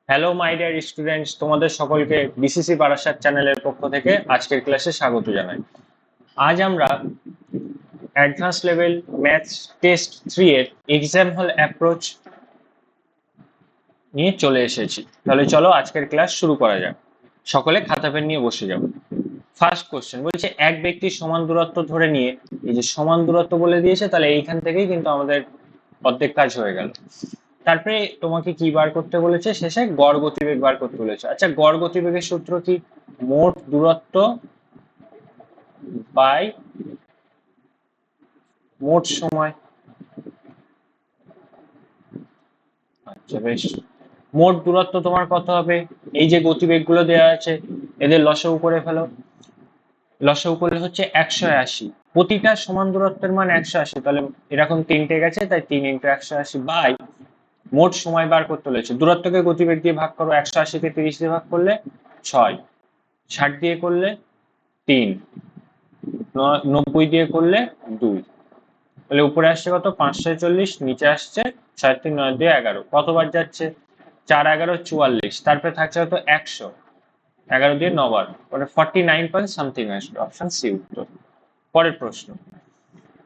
Hello my dear students, তোমাদের সকলকে BCC Barasat চ্যানেলের পক্ষ থেকে আজকের ক্লাসে স্বাগত জানাই। আজ আমরা অ্যাডভান্স লেভেল ম্যাথস টেস্ট 3 এর এক্সাম হল অ্যাপ্রোচ নিয়ে চলে এসেছি। তাহলে চলো আজকের ক্লাস শুরু করা যাক। সকলে খাতা পেন নিয়ে বসে যাও। ফার্স্ট কোশ্চেন বলছে, এক ব্যক্তির সমান দূরত্ব ধরে নিয়ে, এই যে সমান দূরত্ব বলে দিয়েছে, তাহলে এইখান থেকেই কিন্তু আমাদের অর্ধেক কাজ হয়ে গেল। তারপরে তোমাকে কি বার করতে বলেছে, শেষে গড় গতিবেগ বার করতে বলেছে। আচ্ছা, গড় গতিবেগের সূত্র কি? মোট দূরত্ব বাই মোট সময়। আচ্ছা বেশ, মোট দূরত্ব তোমার কত হবে? এই যে গতিবেগ গুলো দেওয়া আছে, এদের লসাগু করে ফেলো। লসাগু করলে হচ্ছে 180। প্রতিটা সমান দূরত্বের মান 180, তাহলে এরকম তিনটে গেছে, তাই 3 × 180 বাই মোট সময় বার করতে বলেছে। দূরত্বকে গতিবেগ দিয়ে ভাগ করো, 180 কে 30 দিয়ে ভাগ করলে 6, 60 দিয়ে করলে 3, 90 দিয়ে করলে 2, তাহলে উপরে আসছে কত? 540, নিচে আসছে 3.5 9 দিয়ে 11। কতবার যাচ্ছে? 4 11 44, তারপরে থাকছে কত? 100, 11 দিয়ে 9 বার, মানে 49 পয়েন্ট সামথিং আসবে। অপশন সি উত্তর। পরের প্রশ্ন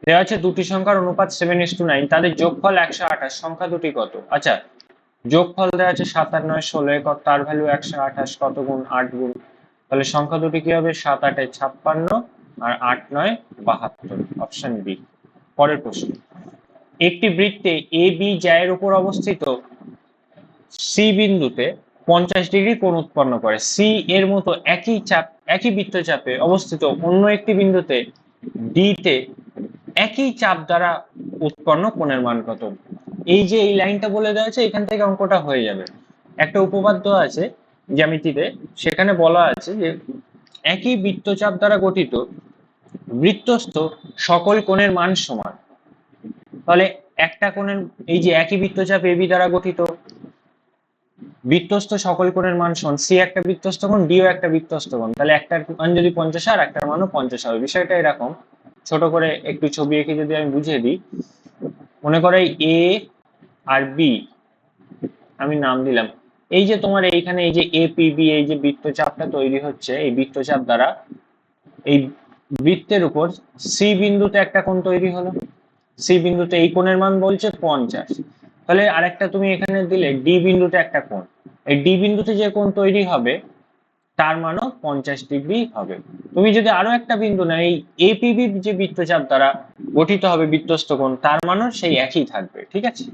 দেওয়া আছে, দুটি সংখ্যার অনুপাত 7:9, তাদের যোগফল 128, সংখ্যা দুটি কত? আচ্ছা, যোগফল দেওয়া আছে 7 আর 9 16, তার ভ্যালু 128, কত গুণ? 8 গুণ। তাহলে সংখ্যা দুটি কি হবে? 7 8 56 আর 8 9 72। Option B. পরের প্রশ্ন, একটি বৃত্তে এ বি জ্যায়ের উপর অবস্থিত সি বিন্দুতে 50 ডিগ্রি কোণ উৎপন্ন করে। সি এর মতো একই বৃত্তচাপে অবস্থিত অন্য একটি বিন্দুতে ডি তে একই চাপ দ্বারা উৎপন্ন কোণের মান কত? এই যে এই লাইনটা বলে দেওয়া আছে, এখান থেকে অঙ্কটা হয়ে যাবে। একটা উপপাদ্য আছে জ্যামিতিতে, সেখানে বলা আছে যে একই বৃত্তচাপ দ্বারা গঠিত বৃত্তস্থ সকল কোণের মান সমান। তাহলে একটা কোণের, এই যে একই বৃত্তচাপ এবি দ্বারা গঠিত বৃত্তস্থ সকল কোণের মান সমান, সি একটা বৃত্তস্থ কোণ, ডিও একটা বৃত্তস্থ কোণ, তাহলে একটার মান যদি 50 আর একটার মানও 50 হবে। বিষয়টা এরকম, ছোট করে একটু ছবি এঁকে যদি আমি বুঝিয়ে দিই, মনে করো এ আর বি আমি নাম দিলাম। এই যে তোমার এইখানে এই যে এপিবি, এই যে বৃত্তচাপটা তৈরি হচ্ছে, এই বৃত্তচাপ দ্বারা এই বৃত্তের উপর সি বিন্দুতে একটা কোণ তৈরি হলো। সি বিন্দুতে এই কোণের মান বলছে 50, তাহলে আরেকটা তুমি এখানে দিলে ডি বিন্দুতে একটা কোণ, এই ডি বিন্দুতে যে কোণ তৈরি হবে তার মানও 50 ডিগ্রি হবে। তুমি যদি আরো একটা বিন্দু নাও, এই এপিবি যে বৃত্তচাপ দ্বারা গঠিত হবে বৃত্তস্থ কোণ, তার মানও সেই একই থাকবে। ঠিক আছে,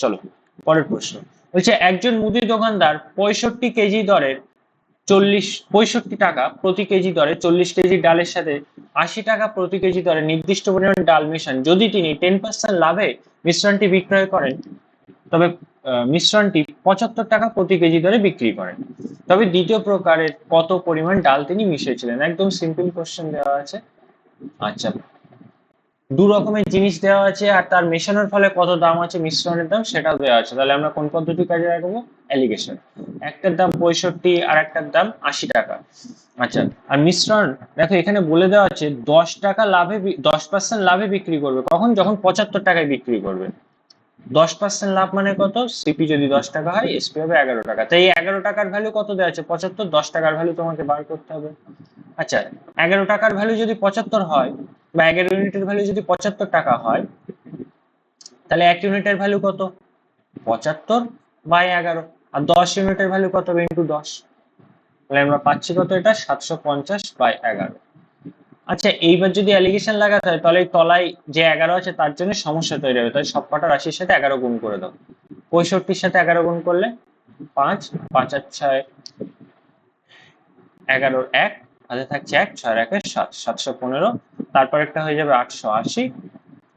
চলো পরের প্রশ্ন বলছে, একজন মুদি দোকানদার 65 কেজি দরের 65 টাকা প্রতি কেজি দরে 40 কেজি ডালের সাথে 80 টাকা প্রতি কেজি দরে নির্দিষ্ট পরিমাণ ডাল মেশান। যদি তিনি 10% লাভে মিশ্রণটি বিক্রয় করেন, তবে মিশ্রণটি 75 টাকা প্রতি কেজি দরে বিক্রি করেন, তবে দ্বিতীয় প্রকারের কত পরিমাণ ডাল তিনি মিশিয়েছিলেন? একদম সিম্পল কোশ্চেন দেওয়া আছে। আচ্ছা, দু রকমের জিনিস দেওয়া আছে আর তার মেশানোর ফলে কত দাম আছে, মিশ্রণের দাম, সেটাও দেওয়া আছে। তাহলে আমরা কোন পদ্ধতি কাজে লাগাবো? অ্যালিগেশন। একটার দাম 65 আর একটার দাম 80 টাকা। আচ্ছা, আর মিশ্রণ দেখো এখানে বলে দেওয়া আছে 10 টাকা লাভে 10% লাভে বিক্রি করবে। কখন? যখন 75 টাকায় বিক্রি করবে। 10% লাভ মানে কত? সিপি যদি 10 টাকা হয়, এসপি হবে 11 টাকা। তাই এই 11 টাকার ভ্যালু কত দেওয়া আছে? 75। 10 টাকার ভ্যালু তোমাকে বার করতে হবে। আচ্ছা, 11 টাকার ভ্যালু যদি 75 হয়, বা 11 ইউনিটের ভ্যালু যদি 75 টাকা হয়, তাহলে 1 ইউনিটের ভ্যালু কত? 75 বাই 11। আর 10 ইউনিটের ভ্যালু কত? ইন্টু 10। তাহলে আমরা পাচ্ছি কত? এটা 750 বাই 11। আচ্ছা, এইবার যদি অ্যালিগেশন লাগাতে হয়, তাহলে তলায় যে 11 আছে তার জন্য সমস্যা তৈরি হবে, তাই সবকটা রাশির সাথে 11 গুণ করে দাও। 65 সাথে 11 গুণ করলে 5, 5 আর 6 11, 1 হাতে থাকছে 1, 6 আর 1 7, 715। তারপর একটা হয়ে যাবে 880,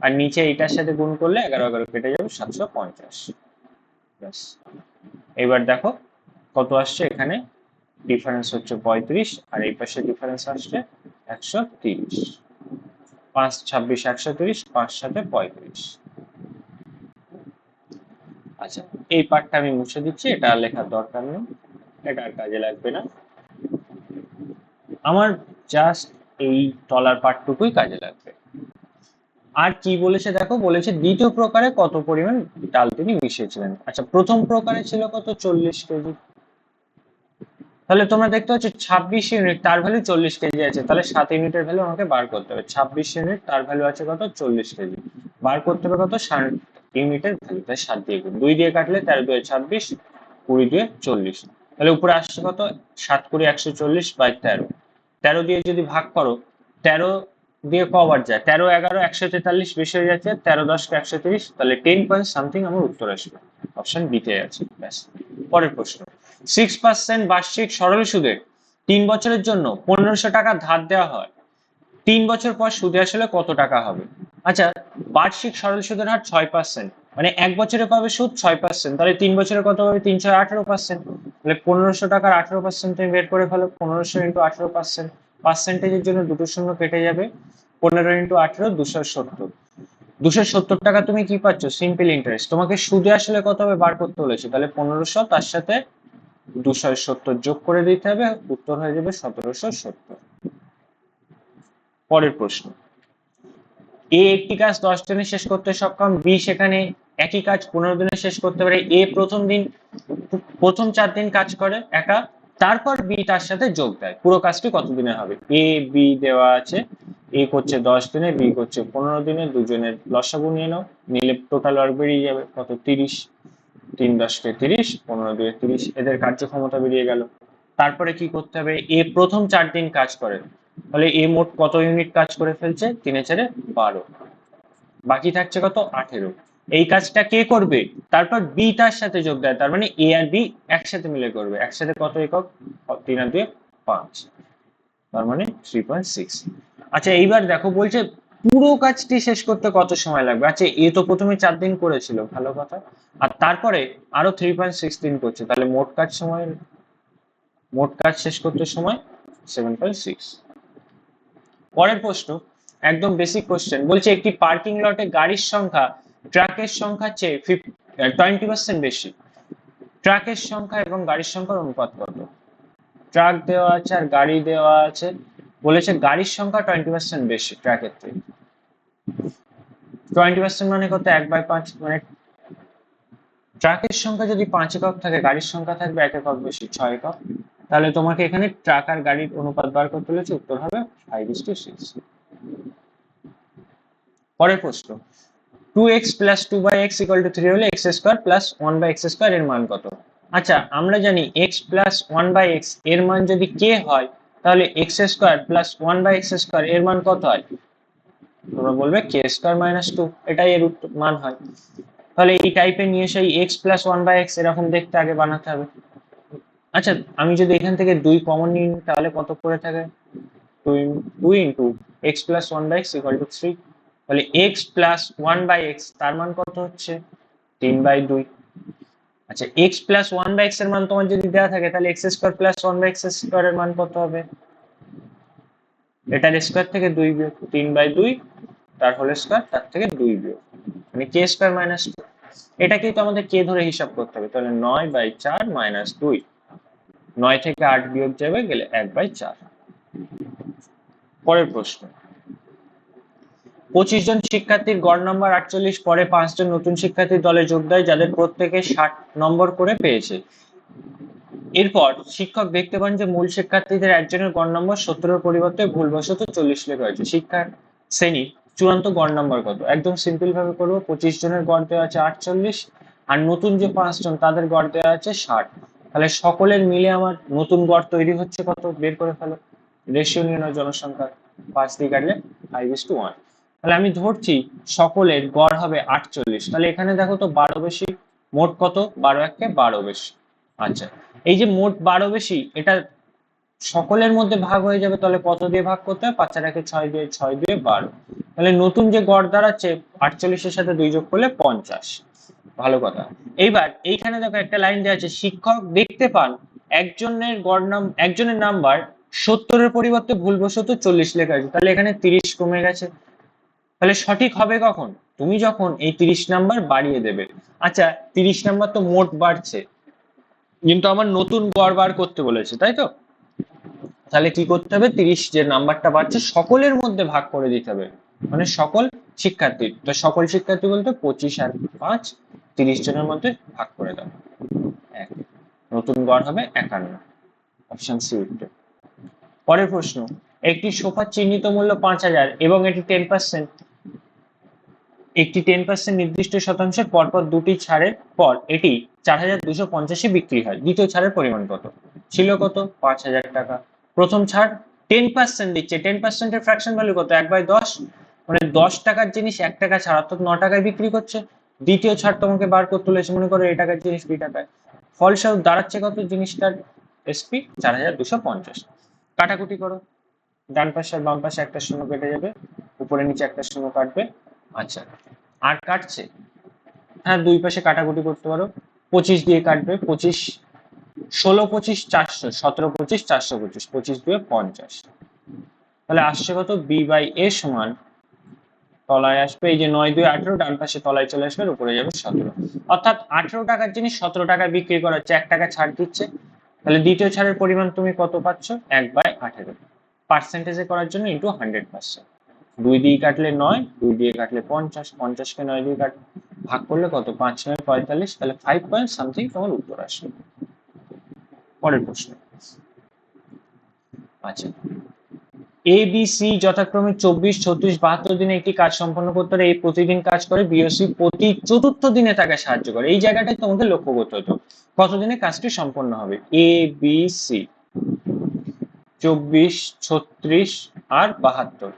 আর নিচে এইটার সাথে গুণ করলে 11 11 কেটে যাবে 750। ব্যাস, এবার দেখো কত আসছে। এখানে ডিফারেন্স হচ্ছে 35, আর এই পাশে ডিফারেন্স আসছে 130। 5 26 130, 5 7 35। আচ্ছা, এই পার্টটা আমি মুছে দিচ্ছি, এটা আর লেখার দরকার নেই, এটা আর কাজে লাগবে না। আমার জাস্ট এই তলার পার্টটুকুই কাজে লাগবে। আর কি বলেছে দেখো, বলেছে দ্বিতীয় প্রকারে কত পরিমাণ ডাল তিনি মিশিয়েছিলেন। আচ্ছা, প্রথম প্রকারে ছিল কত, 40 কেজি। তাহলে তোমরা দেখতে পাচ্ছ 26 ইউনিট, তার ভ্যালু 40 কেজি আছে, তাহলে 7 ইউনিটের ভ্যালু আমাকে বার করতে হবে। 26 ইউনিট, তার ভ্যালু আছে কত, 40 কেজি। বার করতে হবে কত, 7 ইউনিটের ভ্যালু, তাই 7 দিয়ে গুণ, 2 দিয়ে কাটলে 13 2 26, 20 2 40। তাহলে উপরে আসছে কত, 7 20 140/13। 13 দিয়ে যদি ভাগ করো, 13 দিয়ে কবার যায়, 13 11 143 বেশি হয়ে যাচ্ছে, 13 10 130, তাহলে 10 পয়েন্ট সামথিং আমার উত্তর আসবে। অপশন বিতে আছে, ব্যাস। পরের প্রশ্ন, 6% বার্ষিক সরল সুদে 3 বছরের জন্য 1500 টাকা ধার দেওয়া হয়, 3 বছর পর সুদে আসলে কত টাকা হবে? আচ্ছা, বার্ষিক সরল সুদের হার 6%, মানে 1 বছরে পাবে সুদ 6%, তাহলে 3 বছরে কত হবে, 318%। তাহলে 1500 টাকার 18% তুমি বের করে ফেলো, 1500 ইন্টু 18%, পার্সেন্টেজের জন্য দুটো শূন্য কেটে যাবে, 15 ইন্টু 18 270। 270 টাকা তুমি কি পাচ্ছ, সিম্পল ইন্টারেস্ট। তোমাকে সুদে আসলে কত হবে বার করতে বলেছে, তাহলে 1500 তার সাথে 270 যোগ করে দিতে হবে, উত্তর হয়ে যাবে 1770। পরের প্রশ্ন, এ একটি কাজ 10 দিনে শেষ করতে সক্ষম, বি সেখানে একই কাজ 15 দিনে শেষ করতে পারে। এ প্রথম 4 দিন কাজ করে একা, তারপর বি তার সাথে যোগ দেয়, পুরো কাজটি কত দিনে হবে? এ বি দেওয়া আছে, এ করছে 10 দিনে, বি করছে 15 দিনে, দুজনের লসাগু নিয়ে নাও, নিলে টোটাল ওয়ার্ক বেরিয়ে যাবে কত, 30। 3 10 কে 30, 15 2 30, এদের কার্যক্ষমতা বেরিয়ে গেল। তারপরে কি করতে হবে, এ প্রথম 4 দিন কাজ করে, তাহলে এ মোট কত ইউনিট কাজ করে ফেলছে, 3 4 12, বাকি থাকছে কত, 18। এই কাজটা কে করবে, তারপর বি তার সাথে যোগ দেয়, তার মানে এ আর বি একসাথে মিলে করবে, একসাথে কত একক, 3 আর 2 5, তার মানে 3.6। আচ্ছা, এইবার দেখো বলছে পুরো কাজটি শেষ করতে কত সময় লাগবে। আচ্ছা, এ তো প্রথমে 4 দিন করেছিল, ভালো কথা, আর তারপরে আরো 3.6 দিন করছে, তাহলে মোট কাজ শেষ করতে সময় 7.6। পরের প্রশ্ন, একদম বেসিক কোশ্চেন, বলছে একটি পার্কিং লটে গাড়ির সংখ্যা ট্রাকের সংখ্যার চেয়ে 20% বেশি, ট্রাকের সংখ্যা এবং গাড়ির সংখ্যার অনুপাত কত? ট্রাক দেওয়া আছে আর গাড়ি দেওয়া আছে, বলেছে গাড়ির সংখ্যা 20% বেশি ট্রাকের থেকে। 20% মানে কত, 1/5, মানে ট্রাকের সংখ্যা যদি 5 একক থাকে, গাড়ির সংখ্যা থাকবে 1 একক বেশি, 6 একক। তাহলে তোমাকে এখানে ট্রাক আর গাড়ির অনুপাত বার করতে বলেছে, উত্তর হবে 5:6। পরের প্রশ্ন, 2x plus 2/x equal to 3 হলে x square plus 1/x square এর মান কত? আচ্ছা, আমরা জানি x plus 1/x এর মান যদি k হয়, তাহলে x square plus 1/x square এর মান কত হয়? তোমরা বলবে k square minus 2, এটাই এর মান হয়। তাহলে এই টাইপের নিয়ে সেই x plus 1/x এরকম দেখতে আগে বানাতে হবে। আচ্ছা, আমি যদি এখান থেকে 2 কমন নিই, তাহলে কত করে থাকে, 2 into x plus 1/x equal to 3। তাহলে x plus 1/x তার মান কত হচ্ছে, 3/2। আচ্ছা, x plus 1/x এর মান তোমার যদি দেওয়া থাকে, তাহলে x square plus 1/x square এর মান কত হবে, এটার স্কয়ার থেকে 2 বিয়োগ, 3/2 তার হোল স্কয়ার, তার থেকে 2 বিয়োগ, মানে k স্কয়ার মাইনাস 2। এটাকেই তো আমাদের k ধরে হিসাব করতে হবে, তাহলে 9/4 মাইনাস 2, 9 থেকে 8 বিয়োগ যাবে, গেলে 1/4। পরের প্রশ্ন, 25 জন শিক্ষার্থীর গড় নম্বর 48, পরে 5 জন নতুন শিক্ষার্থীর দলে যোগ দেয়, যাদের প্রত্যেকে 60 নম্বর করে পেয়েছে। এরপর শিক্ষক দেখতে পান যে মূল শিক্ষার্থীদের একজনের গড় নম্বর 70 এর পরিবর্তে ভুলবশত 40 লেখা হয়েছে, শিক্ষার শ্রেণীর চূড়ান্ত গড় নম্বর কত? একদম সিম্পল ভাবে করবো, 25 জনের গড় দেওয়া আছে 48, আর নতুন যে 5 জন তাদের গড় দেওয়া আছে 60, তাহলে সকলের মিলে আমার নতুন গড় তৈরি হচ্ছে কত, বের করে ফেলো। রেশিও নিয়ে নাও জনসংখ্যা, 5 দিয়ে কাটলে 5:1। তাহলে আমি ধরছি সকলের গড় হবে 48, তাহলে এখানে দেখো তো 12 বেশি, মোট কত, 12 1 12 বেশি। আচ্ছা, এই যে মোট 12 বেশি, এটা সকলের মধ্যে ভাগ হয়ে যাবে, তাহলে কত দিয়ে ভাগ করতে হবে, 5 আর 1 6 দিয়ে, 6 দিয়ে 12, তাহলে নতুন যে গড় দাঁড়াচ্ছে 48 এর সাথে 2 যোগ করলে 50। ভালো কথা। এইবার এইখানে দেখো একটা লাইন দেওয়া আছে, শিক্ষক দেখতে পান একজনের নাম্বার 70 এর পরিবর্তে ভুলবশত 40 লেখা আছে, তাহলে এখানে 30 কমে গেছে। তাহলে সঠিক হবে কখন, তুমি যখন এই 30 নাম্বার বাড়িয়ে দেবে। আচ্ছা, 30 নাম্বার তো মোট বাড়ছে, কিন্তু আমার নতুন গড় বার করতে বলেছে, তাই তো? তাহলে কি করতে হবে, 30 যে নাম্বারটা বাড়ছে সকলের মধ্যে ভাগ করে দিতে হবে, মানে সকল শিক্ষার্থী, তো সকল শিক্ষার্থী বলতে 25 আর 5 30 জনের মধ্যে ভাগ করে দাও। এক, নতুন গড় হবে 51। অপশন সি উত্তর। পরের প্রশ্ন, একটি সোফার চিহ্নিত মূল্য 5000 এবং এটি 10%, একটি 10% নির্দিষ্ট শতাংশের পরপর দুটি ছাড়ের পর এটি 4250 বিক্রি হয়। দ্বিতীয় ছাড়ের পরিমাণ কত? ছিল কত? 5000 টাকা। প্রথম ছাড় 10% দিচ্ছে, 10% এর ফ্র্যাকশন ভ্যালু কত? 1/10, মানে 10 টাকার জিনিস 1 টাকা ছাড় অর্থাৎ 9 টাকায় বিক্রি করছে। দ্বিতীয় ছাড় তোমাকে বার করতে হলেছে, মনে করো এই টাকার জিনিস 2 টাকায়। ফলস্বরূপ দাঁড়াচ্ছে কত জিনিসটার এসপি? 4250। কাটাকুটি করো, ডান পাশে আর বাম পাশে একটা শূন্য কেটে যাবে, উপরে নিচে একটা শূন্য কাটবে। আচ্ছা, আর কাটছে? হ্যাঁ, দুই পাশে কাটাকুটি করতে পারো। 25 দিয়ে কাটবে, 25 16 25 400, 17 25 425, 25 দিয়ে 50। তাহলে আসছে কত? বি বাই এ সমান, তলায় আসবে এই যে 9 2 18, ডান পাশে তলায় চলে আসবে, উপরে যাবে 17। অর্থাৎ 18 টাকার জিনিস 17 টাকায় বিক্রি করা হচ্ছে, 1 টাকা ছাড় দিচ্ছে। তাহলে দ্বিতীয় ছাড়ের পরিমাণ তুমি কত পাচ্ছ? 1/18। পার্সেন্টেজে করার জন্য ইন্টু 100%। 2 দিয়ে কাটলে 9, 2 দিয়ে কাটলে 50, 50 কে 9 দিয়ে ভাগ করলে কত? 5 9 45, তাহলে 5 পয়েন্ট সামথিং তোমার উত্তর আসবে। পরের প্রশ্ন। আচ্ছা, এ বি সি যথাক্রমে 24 36 72 দিনে একটি কাজ সম্পন্ন করতে পারে। এই প্রতিদিন কাজ করে, বি ও সি প্রতি চতুর্থ দিনে তাকে সাহায্য করে। এই জায়গাটাই তোমাকে লক্ষ্য করতে হতো, কতদিনে কাজটি সম্পন্ন হবে। এ বি সি 24 36 আর 72,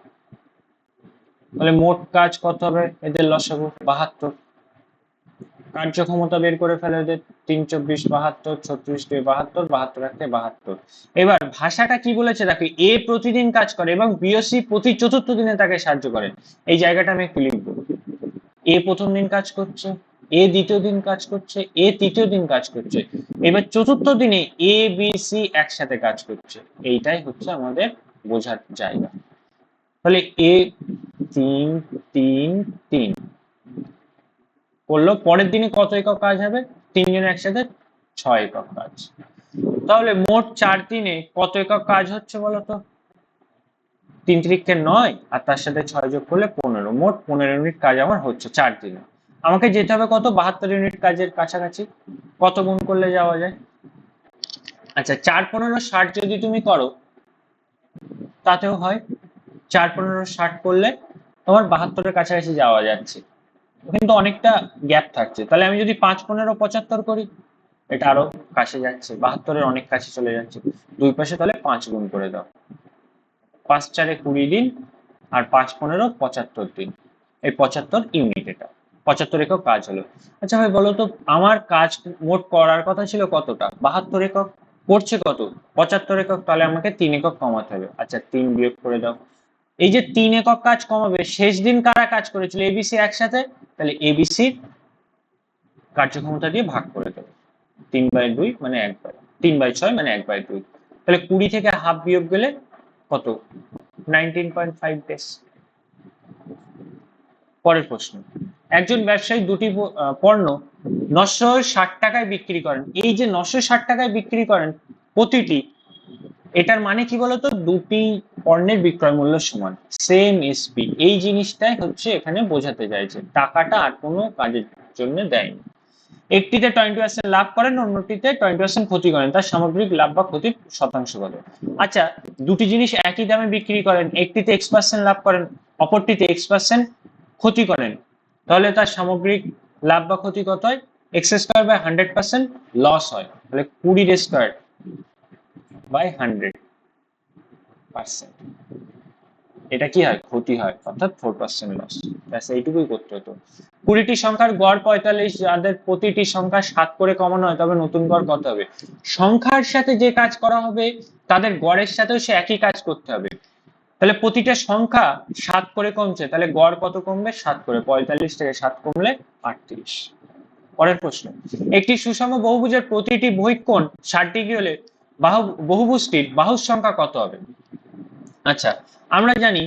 তাহলে মোট কাজ কত হবে? এদের লসাগু 72। কার্যক্ষমতা বের করে ফেলে এদের, 3 24 72, 36 2 72, 72 1 72। এবার ভাষাটা কি বলেছে দেখো, এ প্রতিদিন কাজ করে এবং বিওসি প্রতি চতুর্থ দিনে তাকে সাহায্য করে। এই জায়গাটা আমি একটু লিখবো, এ প্রথম দিন কাজ করছে, এ দ্বিতীয় দিন কাজ করছে, এ তৃতীয় দিন কাজ করছে, এবার চতুর্থ দিনে এ বি সি একসাথে কাজ করছে। এইটাই হচ্ছে আমাদের বোঝার জায়গা। তাহলে এ 3 3 3 করলো, পরের দিনে কত একক কাজ হবে? তিনজনের একসাথে 6 একক কাজ। তাহলে মোট 4 দিনে কত একক কাজ হচ্ছে বলতো? 3 3 9 আর তার সাথে 6 যোগ করলে 15, মোট 15 ইউনিট কাজ আমার হচ্ছে 4 দিনে। আমাকে যেতে হবে কত? 72 ইউনিট কাজের কাছাকাছি। কত গুণ করলে যাওয়া যায়? আচ্ছা, 4 15 60 যদি তুমি করো তাতেও হয়। 4 15 60 করলে তোমার 72 এর কাছাকাছি যাওয়া যাচ্ছে, কিন্তু অনেকটা গ্যাপ থাকছে। তাহলে আমি যদি 5 15 75 করি, এটা আরো কাছে যাচ্ছে, 72 এর অনেক কাছে চলে যাচ্ছে। দুই পাশে তাহলে 5 গুণ করে দাও, 5 4 20 দিন আর 5 15 75 দিন। এই 75 ইউনিট, এটা 75 একক কাজ হলো। আচ্ছা ভাই বলো তো, আমার কাজ মোট করার কথা ছিল কতটা? 72 একক, করছে কত? 75 একক, তাহলে আমাকে 3 একক কমাতে হবে। আচ্ছা, 3 বিয়োগ করে দাও। এই যে 3 একক কাজ কমাবে, শেষ দিন কারা কাজ করেছিল? এবিসি একসাথে, তাহলে এবিসি কার্যক্ষমতা দিয়ে ভাগ করে দেবে। 3/2 মানে 1/, 3/6 মানে 1/2। তাহলে 20 থেকে হাফ বিয়োগ গেলে কত? 19.5 ডেজ। পরের প্রশ্ন, একজন ব্যবসায়ী দুটি পণ্য 960 টাকায় বিক্রি করেন। এই যে 960 টাকায় বিক্রি করেন প্রতিটি, এটার মানে কি বলতো? দুটি পণ্যের বিক্রয় মূল্য সমান, সেম এসপি। এই জিনিসটাই হচ্ছে এখানে বোঝাতে চাইছে, টাকাটা আর কোনো কাজের জন্য দেয়নি। একটিতে 20% লাভ করেন, অন্যটিতে 20% ক্ষতি করেন, তার সামগ্রিক লাভ বা ক্ষতির শতাংশ কত? আচ্ছা, দুটি জিনিস একই দামে বিক্রি করেন, একটিতে x% লাভ করেন, অপরটিতে x% ক্ষতি করেন, তাহলে তার সামগ্রিক লাভ বা ক্ষতি কত হয়? x² বাই 100% লস হয়, তাহলে 20² বাই 100%, এটা কি হয়? ক্ষতি হয়, অর্থাৎ 4% লস। ব্যাস এইটুকুই করতে হতো। 20টি সংখ্যার গড় 45, যাদের প্রতিটি সংখ্যা 7 করে কমানো হয়, তবে নতুন গড় কত হবে? সংখ্যার সাথে যে কাজ করা হবে তাদের গড়ের সাথেও সে একই কাজ করতে হবে। তাহলে প্রতিটা সংখ্যা 7 করে কমছে, তাহলে গড় কত কমবে? 7 করে। 45 থেকে 7 কমলে 38। পরের প্রশ্ন, একটি সুষম বহুভুজের প্রতিটি বহিঃকোণ 60 ডিগ্রি হলে বহুভুজটির বাহুর সংখ্যা কত হবে? আচ্ছা, আমরা জানি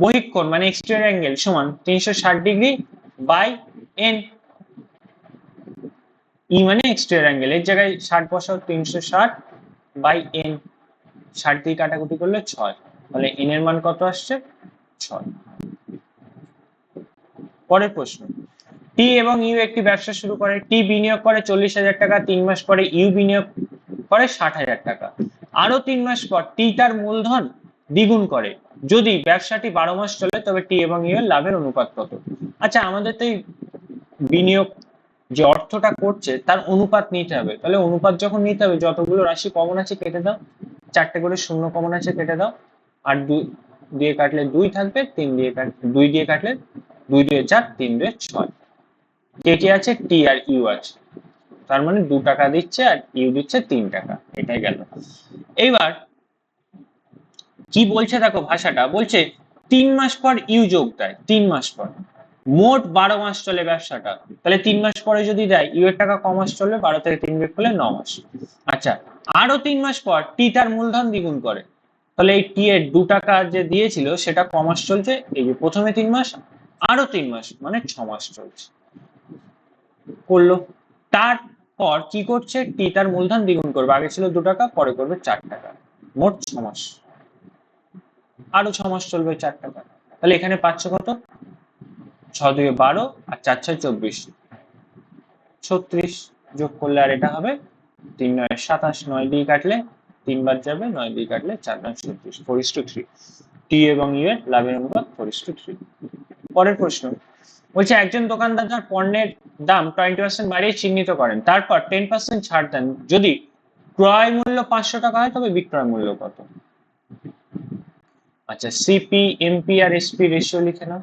বহিঃকোণ মানে এক্সটেরিয়র অ্যাঙ্গেল সমান 360 ডিগ্রি বাই এন। ই মানে এক্সটেরিয়র অ্যাঙ্গেল, এর জায়গায় 60 বসাও, 360 বাই এন। 60 দিয়ে কাটাকুটি করলে 6, তাহলে এন এর মান কত আসছে? 6। পরের প্রশ্ন, টি এবং ইউ একটি ব্যবসা শুরু করে। টি বিনিয়োগ করে 40,000 টাকা, 3 মাস পরে ইউ বিনিয়োগ করে 60,000 টাকা। আরো 3 মাস পর টি তার মূলধন দ্বিগুণ করে। যদি ব্যবসাটি 12 মাস চলে তবে টি এবং ইউ এর লাভের অনুপাত কত? আচ্ছা, আমাদের তো বিনিয়োগ যে অর্থটা করছে তার অনুপাত নিতে হবে। তাহলে অনুপাত যখন নিতে হবে, যতগুলো রাশি কমন আছে কেটে দাও, 4টে করে শূন্য কমন আছে কেটে দাও, আর 2 দিয়ে কাটলে 2 থাকবে, 3 দিয়ে কাটলে 2 দিয়ে কাটলে 2 2 4, 3 2 6। কে কে আছে? টি আর ইউ আছে, তার মানে 2 টাকা দিচ্ছে আর ইউ দিচ্ছে 3 টাকা। এটাই গেল। এইবার কি বলছে দেখো, ভাষাটা বলছে 3 মাস পর ইউ যোগ দেয়। 3 মাস পর, মোট 12 মাস চলে ব্যবসাটা, তাহলে 3 মাস পরে যদি দেয়, ইউ এর টাকা ক মাস চলবে? 12 থেকে 3 বিয়োগ করলে 9 মাস। আচ্ছা, আরো 3 মাস পর টি তার মূলধন দ্বিগুণ করে। তাহলে এই টি এর 2 টাকা যে দিয়েছিল সেটা ক মাস চলছে? এই যে প্রথমে 3 মাস, আরো 3 মাস, মানে 6 মাস চলছে। করলো। তারপর কি করছে? টি তার মূলধন দ্বিগুণ করবে। আগে ছিল 2 টাকা, পরে করবে 4 টাকা, মোট 6 মাস। আরো 6 মাস চলবে 4 টাকা। তাহলে এখানে পাচ্ছ কত? 6 2 12 আর 4 6 24, 36 যোগ করলে আর এটা হবে 3 9 27, 9 দিয়ে কাটলে 3 বার যাবে, 9 দিয়ে কাটলে 4 9 36, 4:3। টি এবং ইউ এর লাভের অনুপাত 4:3। পরের প্রশ্ন বলছে, একজন দোকানদার তার পণ্যের দাম 20% বাড়িয়ে চিহ্নিত করেন, তারপর 10% ছাড় দেন। যদি ক্রয় মূল্য 500 টাকা হয় তবে বিক্রয় মূল্য কত? আচ্ছা, সিপি, এমপি আর এসপি রেশিও লিখে নাও।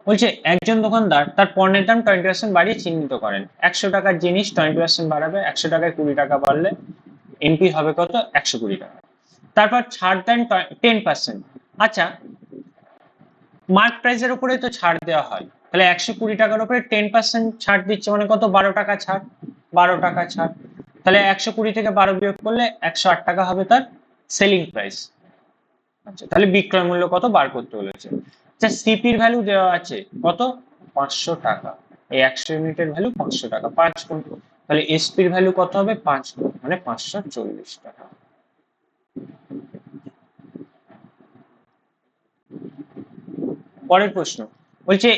বলছে একজন দোকানদার তার পণ্যের দাম 20% বাড়িয়ে চিহ্নিত করেন। 100 টাকার জিনিস 20% বাড়াবে, 100 টাকায় 20 টাকা বাড়লে এমপি হবে কত? 120 টাকা। তারপর ছাড় দেন 10%। আচ্ছা, মার্ক প্রাইসের উপরে তো ছাড় দেওয়া হয়, তাহলে 120 টাকার উপরে 10% ছাড় দিচ্ছে, মানে কত? 12 টাকা ছাড়। 12 টাকা ছাড়, তাহলে 120 থেকে 12 বিয়োগ করলে 108 টাকা হবে তার সেলিং প্রাইস। আচ্ছা, তাহলে বিক্রয় মূল্য কত বার করতে বলেছে। আচ্ছা, সিপির ভ্যালু দেওয়া আছে কত? 500 টাকা। এই 100 ইউনিটের ভ্যালু 500 টাকা, 5 গুণ। তাহলে এসপির ভ্যালু কত হবে? 5 গুণ, মানে 540 টাকা। পরের প্রশ্ন বলছে,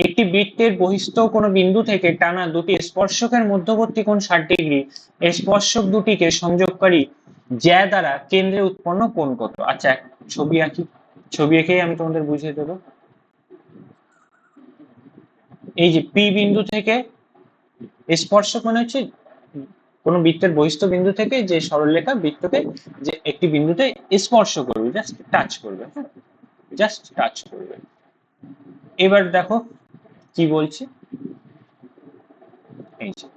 একটি বৃত্তের বহিস্থ কোনো বিন্দু থেকে টানা দুটি স্পর্শকের মধ্যবর্তী কোণ 60 ডিগ্রি। এই স্পর্শক দুটিকে সংযোগকারী জ্যা দ্বারা কেন্দ্রে উৎপন্ন কোণ কত? আচ্ছা, ছবি আঁকি, ছবি এঁকেই আমি তোমাদের বুঝিয়ে দেবো। এই যে পি বিন্দু থেকে স্পর্শক মানে হচ্ছে কোন বৃত্তের বহিস্থ বিন্দু থেকে যে সরলরেখা বৃত্তকে যে একটি বিন্দুতে স্পর্শ করবে, জাস্ট টাচ করবে, জাস্ট টাচ করবে। এবার দেখো কি বলছে, এই যে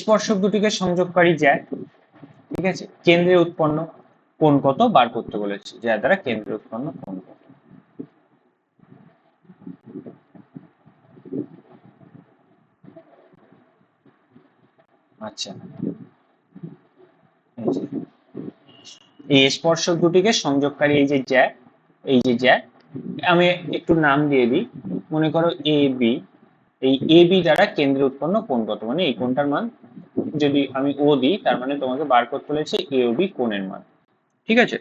স্পর্শক দুটিকে সংযোগকারী জ্যা, ঠিক আছে, কেন্দ্রে উৎপন্ন কোণ কত বার করতে বলেছে। জ্যা দ্বারা কেন্দ্রে উৎপন্ন কোণ কত? আচ্ছা, এই স্পর্শক দুটিকে সংযোগকারী এই যে জ্যা, এই যে জ্যা, আমি একটু নাম দিয়ে দিই। মনে করো এ বি, এই এ বি দ্বারা কেন্দ্রে উৎপন্ন কোণ কত, মানে এই কোণটার মান যদি আমি ও দিই, তার মানে তোমাকে বার করতে বলেছে এ ও বি কোণের মান। ঠিক আছে।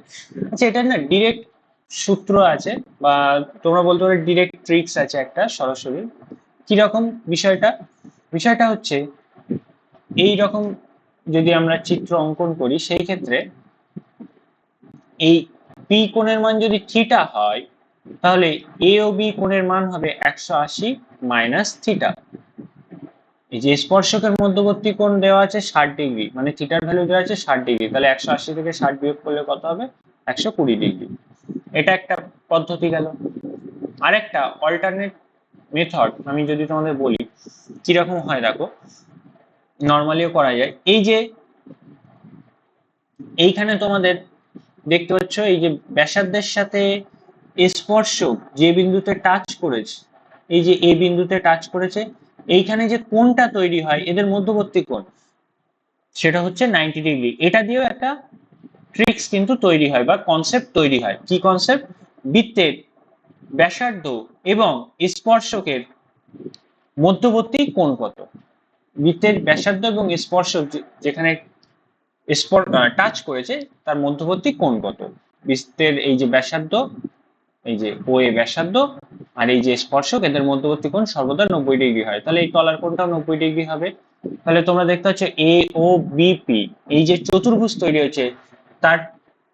আচ্ছা, এটা না ডিরেক্ট সূত্র আছে, বা তোমরা বলতে পারো ডিরেক্ট ট্রিক্স আছে একটা সরাসরি। কিরকম বিষয়টা? বিষয়টা হচ্ছে এই রকম, যদি আমরা চিত্র অঙ্কন করি সেই ক্ষেত্রে এই পি কোণের মান যদি থিটা হয়, তাহলে এ ও বি কোণের মান হবে 180 মাইনাস থিটা। এই যে স্পর্শকের মধ্যবর্তী কোণ দেওয়া আছে 60 ডিগ্রি, মানে থিটার ভ্যালু দেওয়া আছে 60 ডিগ্রি, তাহলে 180 থেকে 60 বিয়োগ করলে কত হবে? 120 ডিগ্রি। এটা একটা পদ্ধতি গেল। আরেকটা অল্টারনেট মেথড আমি যদি তোমাদের বলি কিরকম হয়, দেখো নর্মালিও করা যায়। এই যে এইখানে তোমাদের দেখতে পাচ্ছ, এই যে ব্যাসার্ধের সাথে স্পর্শক যে বিন্দুতে টাচ করেছে, এই যে এ বিন্দুতে টাচ করেছে, এইখানে যে কোণটা তৈরি হয় এদের মধ্যবর্তী কোণ, সেটা হচ্ছে 90 ডিগ্রি। এটা দিয়েও একটা ট্রিক্স কিন্তু তৈরি হয় বা কনসেপ্ট তৈরি হয়। কি কনসেপ্ট? বৃত্তের ব্যাসার্ধ এবং স্পর্শকের মধ্যবর্তী কোণ কত। বৃত্তের ব্যাসার্ধ এবং স্পর্শক যেখানে টাচ করেছে তার মধ্যবর্তী কোণ কত। বৃত্তের এই যে ব্যাসার্ধ এই যে ও এ ব্যাসার্ধ আর এই যে স্পর্শক, এদের মধ্যবর্তী কোণ সর্বদা 90 ডিগ্রি হয়, তাহলে এই তলার কোণটাও 90 ডিগ্রি হবে। তাহলে তোমরা দেখতে পাচ্ছ এ ও বিপি, এই যে চতুর্ভুজ তৈরি হয়েছে, তার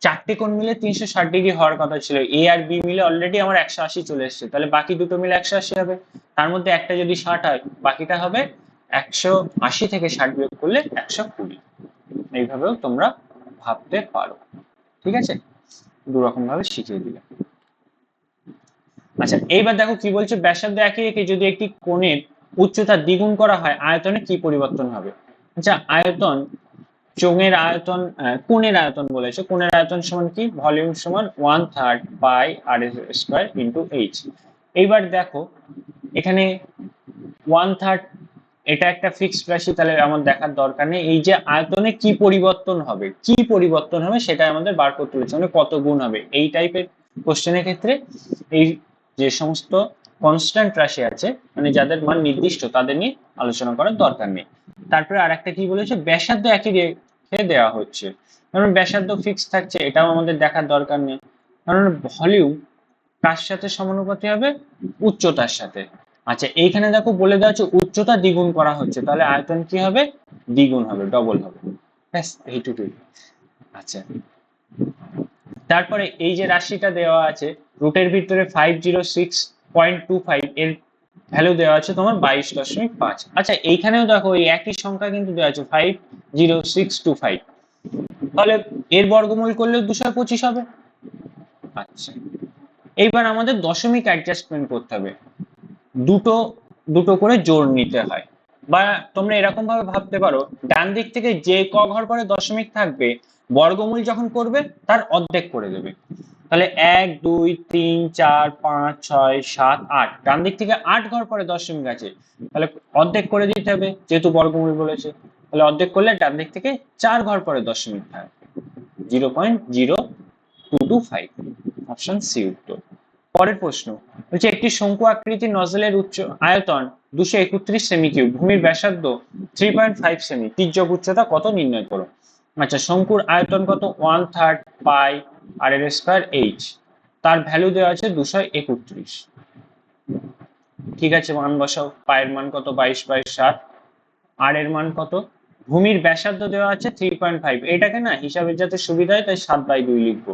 চারটে কোণ মিলে 360 ডিগ্রি হওয়ার কথা ছিল, এ আর বি মিলে অলরেডি আমার 180 চলে এসেছে, তাহলে বাকি দুটো মিলে 180 হবে। তার মধ্যে একটা যদি 60 হয়, বাকিটা হবে 180 থেকে 60 বিয়োগ করলে 120। এইভাবেও তোমরা ভাবতে পারো। ঠিক আছে, দু রকম ভাবে শিখিয়ে দিলাম। আচ্ছা, এইবার দেখো কি বলছে, ব্যাসার্ধ একই রেখে যদি একটি কোণের উচ্চতা দ্বিগুণ করা হয়, আয়তনে কি পরিবর্তন হবে? আচ্ছা, আয়তন, চোঙের আয়তন, কোণের আয়তন বলেছে, কোণের আয়তন সমান কি, ভলিউম সমান 1/3 পাই আর স্কয়ার ইন্টু এইচ। এইবার দেখো এখানে 1/3 এটা একটা ফিক্সড রাশি, তাহলে আমার দেখার দরকার নেই। এই যে আয়তনে কি পরিবর্তন হবে, কি পরিবর্তন হবে সেটা আমাদের বার করতে হচ্ছে, মানে কত গুণ হবে। এই টাইপের কোশ্চেনের ক্ষেত্রে এই যে সমস্ত কনস্ট্যান্ট রাশি আছে, মানে যাদের মান নির্দিষ্ট, তাদের নিয়ে আলোচনা করার দরকার নেই। তারপরে আরেকটা কি বলেছে, ব্যাসার্ধ একই রেখে দেওয়া হচ্ছে, কারণ ব্যাসার্ধ ফিক্স থাকছে, এটাও আমাদের দেখার দরকার নেই। কারণ ভলিউম কার সাথে সমানুপাতি হবে, উচ্চতার সাথে। আচ্ছা, এইখানে দেখো বলে দেওয়া হচ্ছে উচ্চতা দ্বিগুণ করা হচ্ছে, তাহলে আয়তন কি হবে, দ্বিগুণ হবে, ডবল হবে, ব্যাস এইটুকুই। আচ্ছা, তারপরে এই যে রাশিটা দেওয়া আছে, রুটের ভিতরে 506.25 এর ভ্যালু দেওয়া আছে তোমার 22.5। আচ্ছা, এইখানেও দেখো এই একই সংখ্যা কিন্তু দেওয়া আছে 50625, তাহলে এর বর্গমূল করলেও 225 হবে। আচ্ছা, এইবার আমাদের দশমিক অ্যাডজাস্টমেন্ট করতে হবে, দুটো দুটো করে জোড় নিতে হয়, বা তোমরা এরকম ভাবে ভাবতে পারো, ডান দিক থেকে যে ক ঘর পরে দশমিক থাকবে, বর্গমূল যখন করবে তার অর্ধেক করে দেবে। তাহলে 1 2 3 4 5 6 7 8, ডান দিক থেকে 8 ঘর পরে দশমিক আছে, তাহলে অর্ধেক করে দিতে হবে, যেহেতু বর্গমূল বলেছে। তাহলে অর্ধেক করলে ডান দিক থেকে 4 ঘর পরে দশমিক থাকবে, 0.0225, অপশন সি উত্তর। পরের প্রশ্ন হচ্ছে, একটি শঙ্কু আকৃতির নজলের উচ্চ আয়তন 231 সেমি কিউব, ভূমির ব্যাসার্ধ 3.5 সেমি, তির্যক উচ্চতা কত নির্ণয় করো? আচ্ছা, শঙ্কুর আয়তন কত, 1/3 পাই আর এর স্কয়ার এইচ, তার ভ্যালু দেওয়া আছে 231। ঠিক আছে, মান বসাও, পায়ের মান কত, 22/7, আর এর মান কত, ভূমির ব্যাসার্ধ দেওয়া আছে 3.5, এটাকে না হিসাবের যাতে সুবিধা হয় তাই 7/2 লিখবো,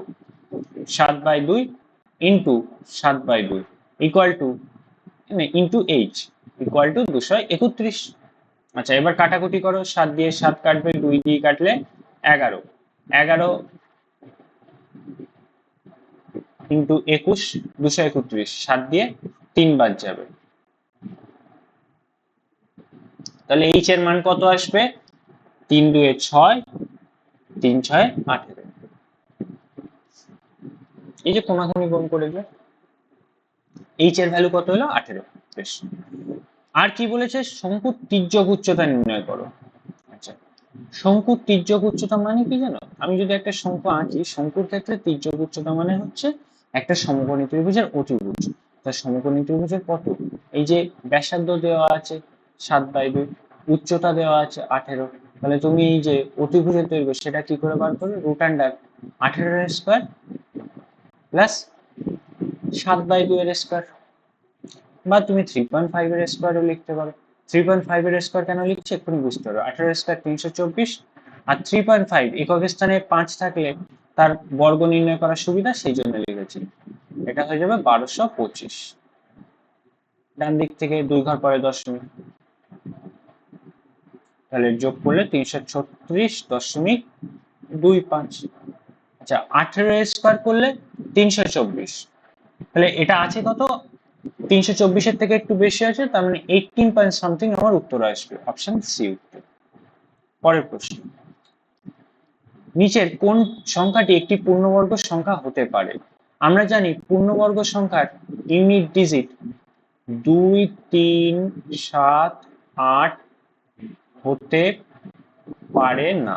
7/2 into 7/2 equal to into H equal to 231। আচ্ছা, এবার কাটাকুটি করো, 7 দিয়ে 7 কাটবে, 2 দিয়ে কাটলে 11, 11 ইন্টু 21 231, 7 দিয়ে 3 বাদ যাবে, তাহলে এইচ এর মান কত আসবে, 3 2 6, 3 6 18। এই যে কোনাকুনি গুণ করে দিলে এইচ এর ভ্যালু কত হলো, 18। বেশ, আর কি বলেছে, শঙ্কুর তির্যক উচ্চতা নির্ণয় করো। আচ্ছা, শঙ্কুর তির্যক উচ্চতা মানে কি জানো, আমি যদি একটা শঙ্কু আঁকি, শঙ্কুর ক্ষেত্রে তির্যক উচ্চতা মানে হচ্ছে একটা সমকোণী ত্রিভুজের অতিভুজ, তা সমকোণী ত্রিভুজের কত, এই যে ব্যাসার্ধ দেওয়া আছে 7/2, উচ্চতা দেওয়া আছে 18, তাহলে তুমি এই যে অতিভুজের দৈর্ঘ্য সেটা কি করে বার করবে, √18 এর স্কয়ার প্লাস 7/2 এর স্কয়ার, বা তুমি 3.5 এর স্কয়ারও লিখতে পারো। 3.5 এর স্কয়ার কেন লিখছি এক্ষুনি বুঝতে পারো, 18 স্কয়ার 324, আর 3.5 একক স্থানে 5 থাকলে তার বর্গ নির্ণয় করার সুবিধা, সেই জন্য লিখেছি। এটা হয়ে যাবে 1225, ডান দিক থেকে 2 ঘর পরে দশমিক, তাহলে যোগ করলে 336.25। আচ্ছা, 18 এর স্কয়ার করলে 324, তাহলে এটা আছে কত, 324 এর থেকে একটু বেশি আছে, তার মানে 18 পয়েন্ট সামথিং আমার উত্তর আসবে, অপশন সি উত্তর। পরের প্রশ্ন, নিচের কোন সংখ্যাটি একটি পূর্ণবর্গ সংখ্যা হতে পারে? আমরা জানি পূর্ণবর্গ সংখ্যার ইউনিট ডিজিট 2 3 7 8 হতে পারে না,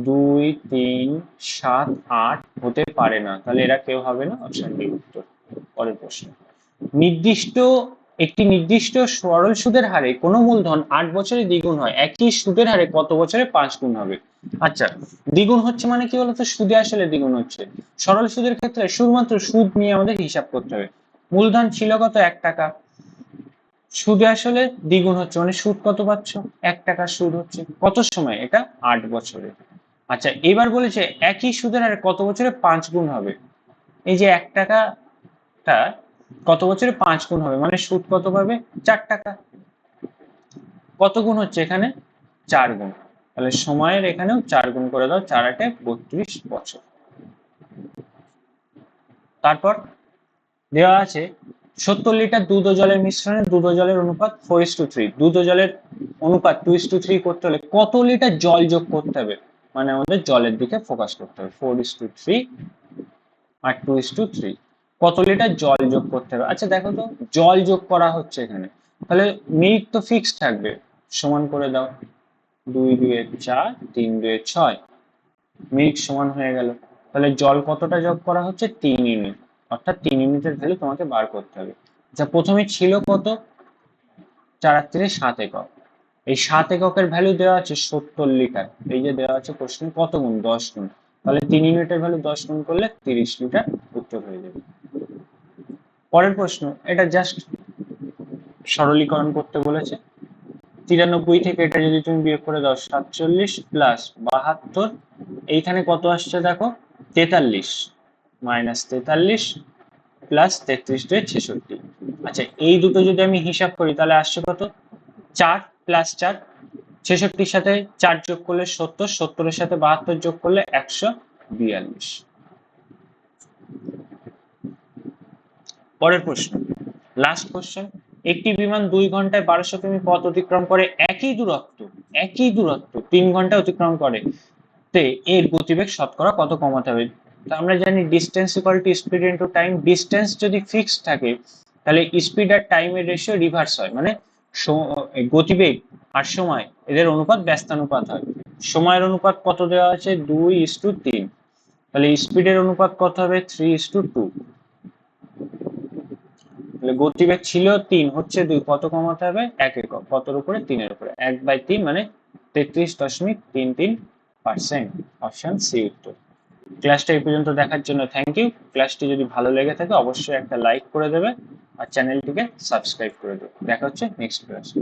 2 3 7 8 হতে পারে না, তাহলে এরা কেউ হবে না, অপশন ডি উত্তর। পরের প্রশ্ন, নির্দিষ্ট একটি নির্দিষ্ট সরল সুদের হারে কোনো মূলধন 8 বছরে দ্বিগুণ হয়, একই সুদের হারে কত বছরে 5 গুণ হবে? আচ্ছা, দ্বিগুণ হচ্ছে মানে কি বলতো? সুদে আসলে দ্বিগুণ হচ্ছে। সরল সুদের ক্ষেত্রে শুধুমাত্র সুদ নিয়ে আমাদের হিসাব করতে হবে। মূলধন ছিল কত? 1 টাকা, সুদে আসলে দ্বিগুণ হচ্ছে মানে সুদ কত পাচ্ছ? 1 টাকা সুদ হচ্ছে। কত সময়? এটা 8 বছরে। আচ্ছা, এবার বলেছে একই সুদের হারে কত বছরে 5 গুণ হবে। এই যে 1 টাকাটা কত বছরে 5 গুণ হবে, মানে সুদ কত পাবে? 4 টাকা। কত গুণ হচ্ছে এখানে? 4 গুণ। তাহলে সময়ের এখানেও 4 গুণ করে দাও, 4 8 32 বছর। তারপর দেওয়া আছে 70 লিটার দুধ ও জলের মিশ্রণে দুধ ও জলের অনুপাত 4:3। দুধ ও জলের অনুপাত 2:3 করতে হলে কত লিটার জল যোগ করতে হবে? মানে আমাদের জলের দিকে ফোকাস করতে হবে। 4:3 আর 2:3, কত লিটার জল যোগ করতে হবে? আচ্ছা দেখো তো, জল যোগ করা হচ্ছে এখানে, তাহলে মিনিট তো ফিক্স থাকবে। সমান করে দাও, 2 2 4, 3 2 6, মিনিট সমান হয়ে গেল। তাহলে জল কতটা যোগ করা হচ্ছে? 3 ইউনিট, অর্থাৎ 3 ইউনিটের ভ্যালু তোমাকে বার করতে হবে। যা প্রথমে ছিল কত? 4 3 7 একক। এই 7 এককের ভ্যালু দেওয়া আছে 70 লিটার। এই যে দেওয়া আছে প্রশ্নে, কত গুণ? 10 গুণ। তাহলে 3 ইউনিটের ভ্যালু 10 গুণ করলে 30 লিটার উত্তর হয়ে যাবে। পরের প্রশ্ন, এটা জাস্ট সরলীকরণ করতে বলেছে। 93 থেকে এটা যদি তুমি বিয়োগ করে দাও, 47 প্লাস 72, এইখানে কত আসছে দেখো? 43 মাইনাস 43 প্লাস 33 দিয়ে 66। আচ্ছা, এই দুটো যদি আমি হিসাব করি তাহলে আসছে কত? 4 প্লাস 4, 66-র সাথে 4 যোগ করলে 70, 70-এর সাথে 72 যোগ করলে 142। পরের প্রশ্ন, লাস্ট কোশ্চেন। একটি বিমান 2 ঘন্টায় 1200 কিমি পথ অতিক্রম করে, একই দূরত্ব 3 ঘন্টা অতিক্রম করে, তে এর গতিবেগ শতকরা কত কমাতে হবে? তো আমরা জানি distance equal to speed into time. Distance যদি ফিক্সড থাকে তাহলে স্পিড আর টাইমের রেশিও রিভার্স হয়, মানে গতিবেগ আর সময় এদের অনুপাত ব্যস্তানুপাত হয়। সময়ের অনুপাত কত দেওয়া আছে? 2:3। তাহলে স্পিডের অনুপাত কত হবে? 3:2। তাহলে গতিবেগ ছিল 3, হচ্ছে 2, কত কমাতে হবে? 1 একক। কতর উপরে? 3 এর উপরে। 1/3 মানে 33.33%। অপশন সি উত্তর। ক্লাসটা এই পর্যন্ত দেখার জন্য থ্যাংক ইউ। ক্লাসটি যদি ভালো লেগে থাকে অবশ্যই একটা লাইক করে দেবে আর চ্যানেলটিকে সাবস্ক্রাইব করে দেবে। দেখা হচ্ছে নেক্সট ক্লাসে।